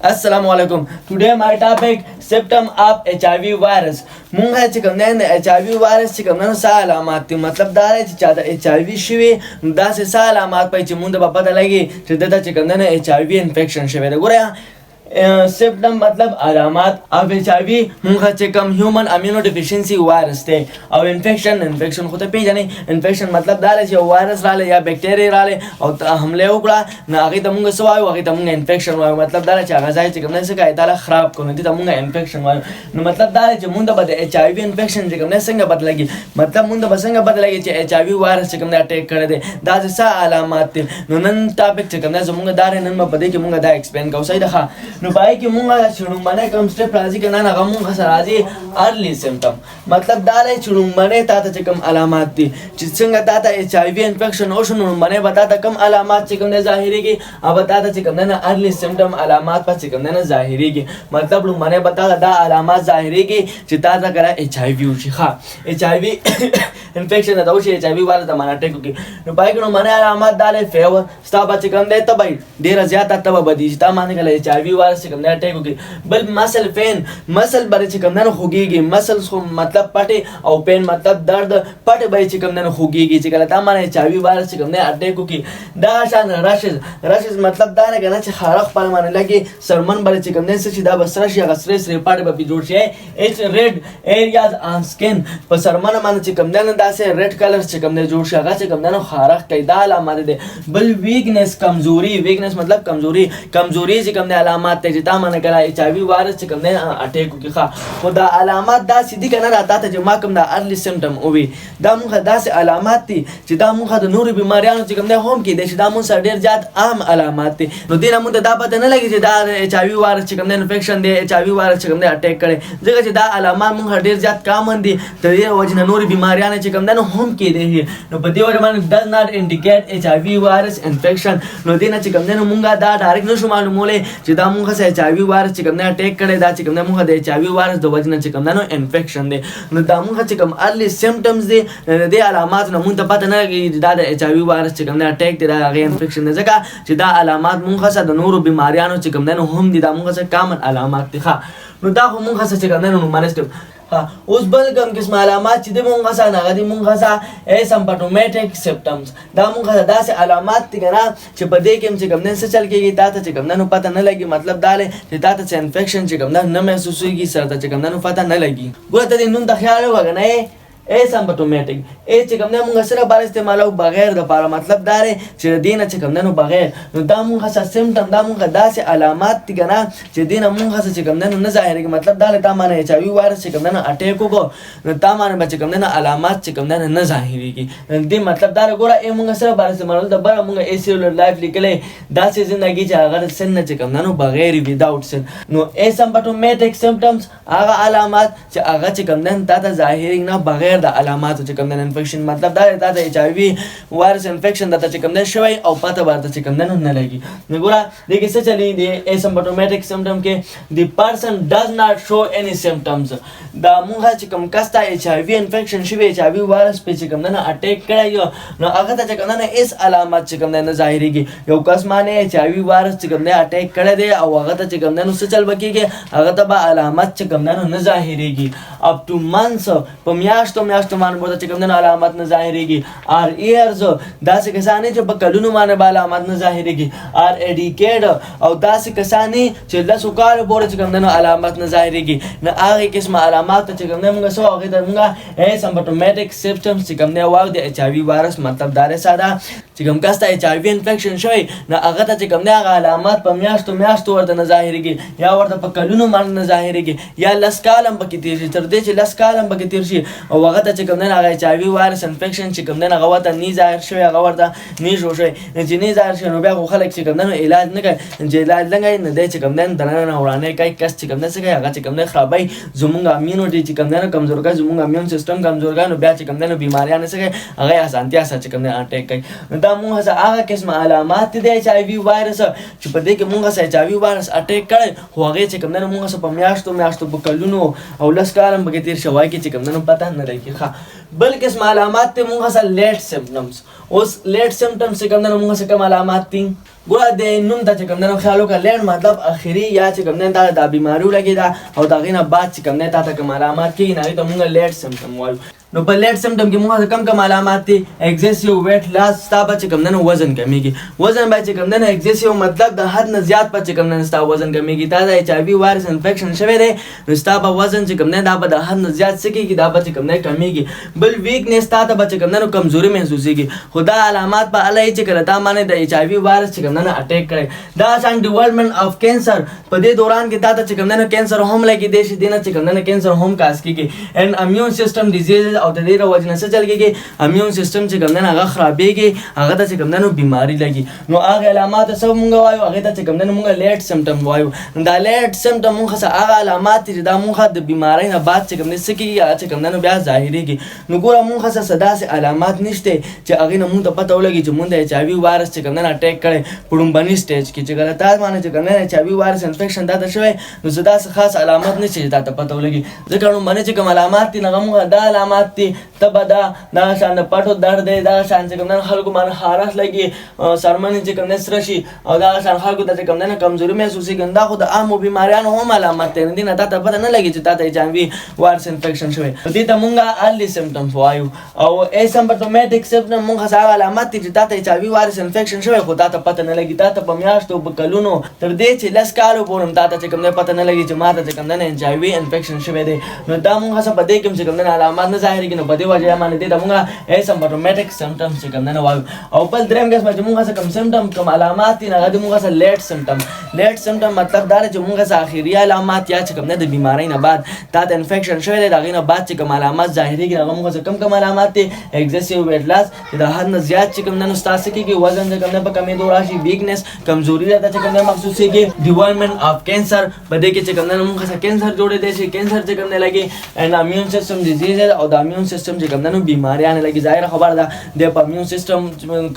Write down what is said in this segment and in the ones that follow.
Assalamualaikum. Today my topic symptom of HIV virus. مونږه چې کوم نه HIV virus چې کوم نه څه علامات دي مطلب دا دی چې دا HIV شوی دا څه علامات پي چې مونږ په پته لګي چې دا چې کوم نه HIV انفیکشن شوی دی ګوره symptom मतलब علامات of HIV مونږه چې کوم human immunodeficiency virus دی او infection خو ته پیژنې infection مطلب دا دی چې وایرس رااله یا بکټیریا رااله او حمله وکړه نو هغه ته مونږ څه وایو هغه ته مونږ infection وایو مطلب دا دی چې هغه ځای چې کوم نه څه کوي دا خراب کوي ته مونږ infection وایو نو مطلب دا دی چې مونږ به HIV infection چې کوم نه څنګه بدلږي مطلب مونږ به څنګه بدلږي چې HIV virus چې کوم نه اٹیک کړی دی دا څه علامات دي نو نن ټاپک چې کوم نه زمونږ دا نن په دې کې مونږ دا ایکسپلین کوو صحیح ده نو پای کې مونږه شروع کوم سټپ راځي کنه هغه مونږه سره راځي ارلی سیمپټم مطلب دا لري چې شروع ته چې کوم علامات دي چې څنګه تا ته HIV انفیکشن او شنو باندې بتا ته کوم علامات چې کوم نه ظاهريږي او بتا ته چې کوم نه ارلی سیمپټم علامات په چې کوم نه ظاهريږي مطلب باندې بتا دا علامات ظاهريږي چې تا ته کړه HIV وشي ها HIV انفیکشن دا وشي HIV واره ته مانه ټیکو کې نو پای کې نو باندې علامات داله فیور ستا به چې کوم دی ته به ډیر زیات ته به بدی چې تا باندې کړه HIV واره چې کوم نه ټیکو کې بل مسل پین مسل باندې چې کوم نه خوږيږي مسل خو مطلب پټي او پین مطلب درد پټي به چې کوم نه خوږيږي چې کله تا باندې HIV واره چې کوم نه اټیکو کې دا شان راشز مطلب دا نه کنه چې خارق پر باندې لګي سرمن باندې چې کوم نه چې دا بسره شي غسرې سره پټي به جوړ شي اټ ریډ ایریاز آن سکن په سرمن باندې چې کوم نه داسې ریډ کلر چې کوم نه جوړ شي هغه چې کوم نه خارق کوي دا علامات دي بل ویکنس کمزوري مطلب کمزوري چې کوم نه علامات ته چې تا باندې کړه HIV وایرس چې کوم نه اٹیک کوي خو دا علامات دا سیدی کنه راته چې ما کوم دا ارلی سیمپټم او وي دا موږ داسې علامات دي چې دا موږ د نورو بیماریانو چې کوم نه هم کې دي چې دا موږ سره ډیر زیات عام علامات دي نو دې موږ دا پته نه لګي چې دا HIV وایرس چې کوم نه انفیکشن دی HIV وایرس چې کوم نه اٹیک کړي ځکه چې دا علامات موږ ډیر زیات کامن دي د دې وجه نورو بیماریانو چې کوم نه هم کې دي نو په دې وجه باندې does not indicate HIV virus infection نو دې نه چې کوم نه موږ دا ډایرکټ نشو معلوموله چې دا موږ سره HIV وایرس چې کوم نه اٹیک کړي دا چې کوم نه موږ د HIV وایرس د وجه نه چې کوم نه انفیکشن دی نو دا موږ چې کوم ارلی سیمپټمز دي د علامات نه موږ ته پته نه لګي دا د HIV وایرس چې کوم نه اٹیک دی دا غي انفیکشن دی ځکه چې دا علامات موږ سره د نورو بیماریانو چې کوم نه هم دي دا موږ سره کامن علامات دي نو دا خو موږ سره چې کوم نه مانستو اوس بل کوم قسم علامات چې د مونږه سره نه غدي مونږه سره اسمپټومټیک سیمپټمز دا مونږه داسې علامات دي کنه چې په دې کې چې کوم نه څه چل کېږي دا ته چې کوم نه پته نه لګي مطلب دا لې چې دا ته انفیکشن چې کوم نه محسوسيږي سره ته چې کوم نه پته نه لګي ګوره ته نن د خیال وګنه اسمپټومټیک چې کوم نه مونږ سره بار استعمالو بغیر د لپاره مطلب دا لري چې دینه چې کوم نه بغیر نو دا مونږه سره سیمپټم دا مونږه داسې علامات دي کنه چې دینه مونږه چې کوم نه ظاهري مطلب دا لته معنی HIV وایرس چې کوم نه اٹیک وکړو نو تا معنی چې کوم نه علامات چې کوم نه ظاهريږي دې مطلب دا ګوره مونږ سره بار استعمالو د بار مونږه سیلولر لایف لیکلې داسې ژوندۍ چې هغه سن چې کوم نه بغیر ویداوت سن نو اسمپټومټیک سیمپټمز هغه علامات چې هغه چې کوم نه تا ظاهري نه بغیر د علاماتو چې کوم نه انفیکشن مطلب دا د HIV وایرس انفیکشن د چې کوم نه شوی او پته ورته چې کوم نه لګي نو ګوره د کې څه چلی دی اسمپټومټیک سیمپټم کې the person does not show any symptoms دا موږ چې کوم کستا HIV انفیکشن شوی HIV وایرس په چې کوم نه اٹیک کړی نو هغه ته چې کوم نه اس علامات چې کوم نه ظاهريږي یو کس معنی HIV وایرس چې کوم نه اٹیک کړی دی او هغه ته چې کوم نه څه چل بکیږي هغه ته به علامات چې کوم نه ظاهريږي up to months په میاشتو باندې چې کوم نه علامات نه ظاهريږي or years داسې کسان چې په کلونو باندې علامات نه ظاهريږي or a decade او داسې کسان چې لاسو کال پورې چې کوم نه علامات نه ظاهريږي نه هغه قسم علامات چې کوم نه موږ سو هغه د موږ اسمپټومټیک سیمپټمز چې کوم نه واو د HIV وایرس مطلب دا ساده چې کوم کس ته HIV انفیکشن شوی نه هغه ته چې کوم نه علامات په میاشتو ورته نه ظاهريږي یا ورته په کلونو باندې نه ظاهريږي یا لس کالم پکې تیر شي تر دې چې لس کالم پکې تیر شي او هغه ته چې کوم نه هغه HIV وایرس انفیکشن چې کوم نه هغه ورته نه ظاهر شوی هغه ورته نه جوړ شوی چې نه ظاهر شوی نو بیا خو خلک چې کوم نه علاج نه کوي چې علاج نه دی چې کوم نه درنه ورانه کوي کس چې کوم نه څه کوي هغه چې کوم نه خرابای زمونږ امینټی چې کوم نه کمزور کوي زمونږ امین سیستم کمزور کوي نو بیا چې کوم نه بیماریاں څه کوي هغه اسانتیا سره چې کوم نه اٹیک کوي دا موږ هغه قسم علامات دي HIV وایرس چې په دې کې موږ سره HIV وایرس اٹیک کړي خو هغه چې کوم نه موږ سره په میاشتو په کلونو او لس کالم بګی تیر شوای کې چې کوم نه پته نه لګي بل قسم علامات ته موږ سره لیټ سیمپټمز اوس لیټ سیمپټمز څنګه موږ سره کوم علامات دي ګوره د نوم ته چې کوم دی نو خیال وکړه لیډ مطلب اخري یا چې کوم دی دا بیماري ولګېده او د هغې نه بعد چې کوم دی تا ته کوم علامات کېږي نو هغې ته مونږ لیډ سمټم وایو. نو په لیډ سمټم کې موږ کم علامات دي ایگزیسیو ویټ لاس ستا به چې کوم دی نو وزن کمیږي. وزن به چې کوم دی نو ایگزیسیو مطلب د حد نه زیات به چې کوم دی نو ستا وزن کمیږي. تا د HIV وایرس انفیکشن شوی دی نو ستا به وزن چې کوم دی دا به د حد نه زیات څه کېږي دا به چې کوم دی کمیږي. بل ویکنیس تا ته به چې کوم دی نو کمزوري محسوسېږي. خو دا علامات به هله چې کله تا باندې د HIV وایرس چې کوم دی نو اټیک کړی. دا شان ډیولپمنټ اف کینسر په دې دوران کې تا ته چې کوم دی نو کینسر هم لګېدی شي. دې نه چې کوم دی نو کینسر هم کاز کېږي. اینډ امیون سیسټم ډیزیز او د دې د وجې نه څه چل کېږي امیون سیسټم چې کوم دی نو هغه خرابېږي هغه ته چې کوم دی نو بیماري لګي. نو هغه علامات څه مونږ وایو هغې ته چې کوم دی نو مونږ لیډ سمټم وایو. دا لیډ سمټم مونږ څه هغه علامات دي چې دا مونږ د بیمارۍ نه بعد چې کوم دی څه کېږي هغه چې کوم دی نو بیا ظاهرېږي. نو ګوره مونږ څه داسې علامات نشته چې هغې نه مونږ ته پته ولګي چې مونږ د HIV وایرس چې کوم دی نو اټیک کړی په لومبني سټیج کې چې کله تا باندې چې کوم دی HIV وایرس انفیکشن تا ته شوی نو څه داسې خاص علامات نشته چې تا ته پته ولګي. ځکه لومبني چې کوم علامات دي هغه مونږ دا علامات دي ته به دا شان د پټو درد دی دا شان چې کوم دی خلکو باندې خارښ لګي سرمنې چې کوم دی سره شي او دا شان خلکو ته چې کوم دی نه کمزوري محسوسېږي. دا خو د عامو بیماریانو هم علامات دی. دې نه تا ته پته نه لګي چې تا ته HIV وایرس انفیکشن شوی. دې ته مونږ ارلی سمټمز وایو. او ایسمپټومیټک سمټم مونږ هغه علامات دي چې تا ته HIV وایرس انفیکشن شوی خو تا ته پته نه لګي. تا ته په میاشتو په کلونو تر دې چې 10 کالو پورې تا ته چې کوم دی پته نه لګي چې ما ته چې کوم دی HIV انفیکشن شوی دی. نو دا مونږ څه په دې کې چې کوم دی علامات نه ظاهرېږي نو په دې وجه باندې دې ته مونږ ایسمپټومیټک سمټمز چې کوم دی وایو. او بل درېم قسم چې مونږ څه کوم سمټم کوم علامات دي هغه د مونږ څه لیډ سمټم. لیډ سمټم مطلب دا چې مونږ څه اخري علامات یا چې کوم دی د بیمارۍ نه بعد تا ته انفیکشن شوی دی د هغې نه بعد چې کوم علامات ظاهرېږي هغه مونږ څه کوم علامات دي ایگزیسیو ویټ لاس چې د حد نه زیات چې کوم دی نو ستا څه کېږي وزن چې کوم دی په کمېدو راشي. ویکنیس کمزوري راته چې کوم دی محسوسېږي. ډیولپمنټ اف کینسر په دې کې چې کوم دی نو مونږ څه کینسر جوړېدی شي کینسر چې کوم دی لګي. اینډ امیون سیسټم ډیزیز او د امیون سیسټم چې کوم دی نو بیماریانې لګي. ظاهره خبره ده د په امیون سیسټم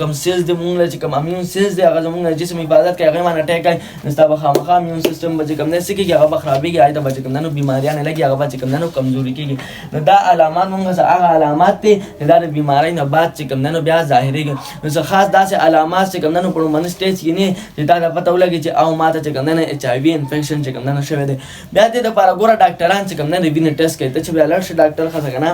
کوم سیلز دي مونږ چې کوم امیون سیلز دي هغه زموږ د جسم حفاظت کوي هغې باندې اټیک کوي نو ستا به خامخا امیون سیسټم به چې کوم دی څه کېږي هغه به خرابېږي هغې ته به چې کوم دی نو بیماریانې لګي هغه به چې کوم دی نو کمزوري کېږي. نو دا علامات مونږ څه هغه علامات دي چې دا د بیمارۍ نه بعد چې کوم دی نو بیا ظاهرېږي. نو څه خاص داسې علامات چې کوم دی نو په لومړني سټیج کې نه چې تا ته پته ولګي چې او ما ته چې کوم دی نو HIV انفیکشن چې کوم دی نو شوی دی. بیا دې دپاره ګوره ډاکټران چې کوم دی د وینې ټیسټ کوي. ته چې بیا لاړ شې ډاکټر ښه که نه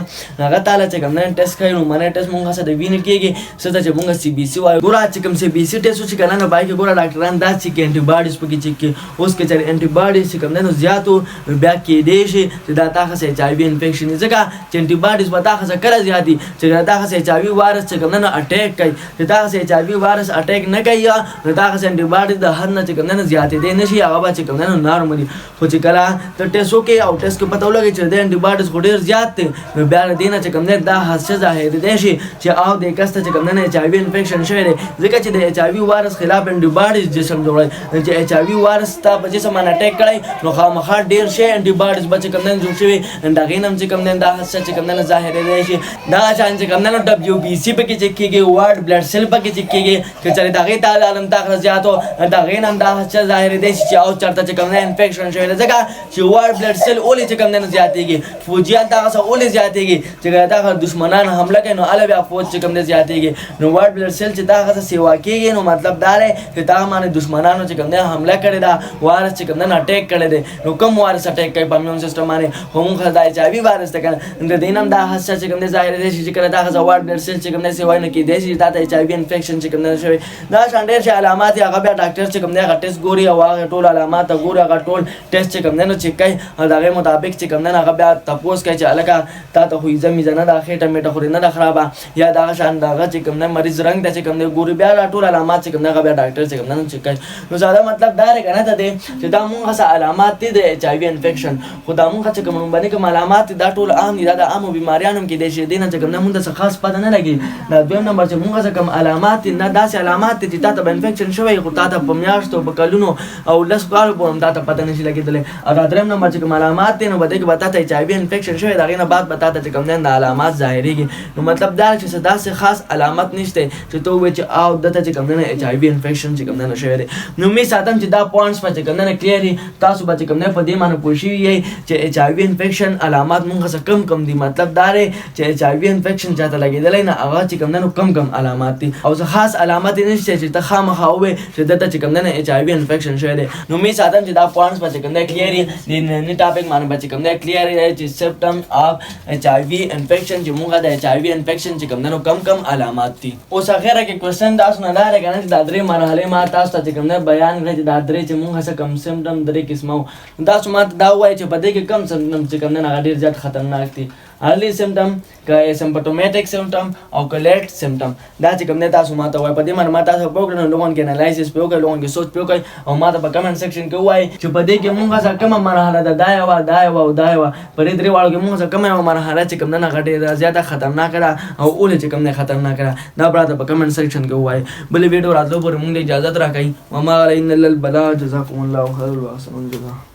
هغه تاله چې کوم دی ټیسټ کوي لومړنی ټیسټ مونږ څه د وینې کېږي څه ته چې مونږ CBC وایو. ګوره چې کوم CBC ټیسټ وشي که نه نو باید کې ګوره ډاکټران دا چې کې انټي باډیز پکې چیک کوي. اوس که چېرې انټي باډیز چې کوم دی نو زیات و بیا کېدی شي چې دا تا ښه HIV انفیکشن وي. ځکه چې انټي باډیز به تا ښه کله زیات دي چې کله تا ښه HIV وایرس چې کوم دی نو اټیک کوي. چې تا ښه HIV وایرس اټیک نه کوي نو تا ښه انټي باډیز د حد نه چې کوم دی نو زیاتېدی نه شي هغه به چې کوم دی نو نارملي. خو چې کله ته ټیسټ وکړې او ټیسټ کې پته ولګي چې د انټي باډیز خو ډېر زیات دی نو بیا له دې نه چې کوم دی دا حادثه ظاهرېدی شي چې او دې کس ته چې کوم دی نو HIV انفیکشن شوی دی. ځکه چې د HIV وایرس خلاف انټي باډیز جسم جوړوي. چې HIV وایرس ستا په جسم باندې اټیک کړی نو خامخا ډېر شی انټي باډیز به چې کوم دی جوړ شوي د هغې نه هم چې کوم دی دا حادثه چې کوم دی نو ظاهرېدی شي. دغه شان چې کوم دی نو WBC پکې چیک کېږي واټ بلډ سیل پکې چیک کېږي که چېرې د هغې تعداد هم تاخره زیات و د هغې نه هم دا حادثه ظاهرېدی شي چې او چېرته چې کوم دی انفیکشن شوی دی. ځکه چې واټ بلډ سیل ولې چې کوم دی نو زیاتېږي فوجیان دغه څه ولې زیاتېږي چې کله دغه دښمنان حمله کوي نو هله بیا فوج چې کوم دی زیاتېږي. نو واټ بلډ سیل چې دغه څه سیوا کېږي نو مطلب دا دی چې تا باندې دښمنانو چې کوم دی حمله کړې ده وایرس چې کوم دی اټیک کړی دی. نو کوم وایرس اټیک کوي په امیون سیسټم باندې خو مونږ د HIV وایرس ته که د دې نه هم دا حادثه چې کوم دی ظاهرېدی شي چې کله دغه څه واټ بلډ سیل چې کوم دی سیوا نه کېدی شي تا ته HIV انفیکشن چې کوم دی شوی. دا شان ډېر شي علامات هغه بیا ډاکټر چې کوم دی هغه ټیسټ ګوري او هغه ټول علامات ګوري هغه ټول ټیسټ چې کوم دی نو چیک کوي او د هغې مطابق چې کوم دی هغه بیا تپوس کوي چې هلکه تا ته خو ایزه میزه نه ده خېټه میټه خورې نه ده خرابه یا دغه شان دغه چې کوم دی مریض رنګ ته چې کوم دی ګوري بیا دا ټول علامات چې کوم دی هغه بیا ډاکټر چې کوم دی نو چیک کوي. نو زیاده مطلب دا دی که نه ته دی چې دا مونږ څه علامات دي د HIV انفیکشن خو دا مونږ چې کوم لومړني کوم علامات دي دا ټول عام دي دا د عامو بیماریانو هم کېدی شي. دې نه چې کوم دی مونږ ته څه خاص پته نه لګي. دا دویم نمبر چې مونږ څه کوم علامات دي نه داسې علامات دي چې تا ته به انفیکشن شوی خو تا ته په میاشتو په کلونو او 10 کالو پورې هم تا ته پته نشي لګېدلی. او دا درېیم نمبر چې کوم علامات دي نو په دې کې به تا ته HIV انفیکشن شوی د هغې نه بعد به تا ته چې کوم دی د علامات ظاهريږي. نو مطلب دا چې داسې خاص علامت نشته چې ته ووایې چې او دته چې کوم نه ایچ آی وي انفیکشن چې کوم نه شوی دی. نو می ساتم چې دا پوینټس په چې کوم نه کلیئر تاسو به چې کوم نه په دې باندې پوه شوي یئ چې ایچ آی وي انفیکشن علامات مونږ څخه کم دي. مطلب دا دی چې ایچ آی وي انفیکشن چاته لګېدلی نه هغه چې کوم نه کم علامات دي او څه خاص علامات یې نشته چې ته خامخا ووایې چې دته چې کوم نه ایچ آی وي انفیکشن شوی دی. نو می ساتم چې دا پوینټس به چې کوم نه کلیئر وي. د ننني ټاپک باندې به چې کوم نه کلیئر دی چې سمپټم اف ایچ آی وي انفیکشن چې مونږ د ایچ آی وي انفیکشن چې کوم نه کم علامات دي. اوس اخره کې کوېسچن تاسو نه دا دی که نه چې دا درې مرحلې ما تاسو ته چې کوم نه بیان کړئ چې دا درې چې مونږ څه کوم سمپټم درې قسمه وو. تاسو ما ته دا ووایئ چې په دې کې کم سمپټم چې کوم نه هغه ډېر زیات خطرناک دي. early symptom که symptomatic symptom او که late symptom. دا چې کوم نه تاسو ما ته وایئ په دې باندې ما تاسو په وکړه نو لوګون کې انالایسس په وکړئ لوګون کې سوچ په وکړئ او ما ته په کمنټ سیکشن کې ووایئ چې په دې کې مونږ څه کومه مرحله ده دا یوه او دا یوه په دې درې واړو کې مونږ څه کومه یوه مرحله چې کوم نه هغه ډېره زیاته خطرناکه ده او اولې چې کوم نه خطرناکه ده دا به راته په کمنټ سیکشن کې ووایئ. بلې ویډیو راتلو پورې مونږ ته اجازت راکئ. وما علینا الا البلاغ. جزاکم الله خیر واحسن الجزاء.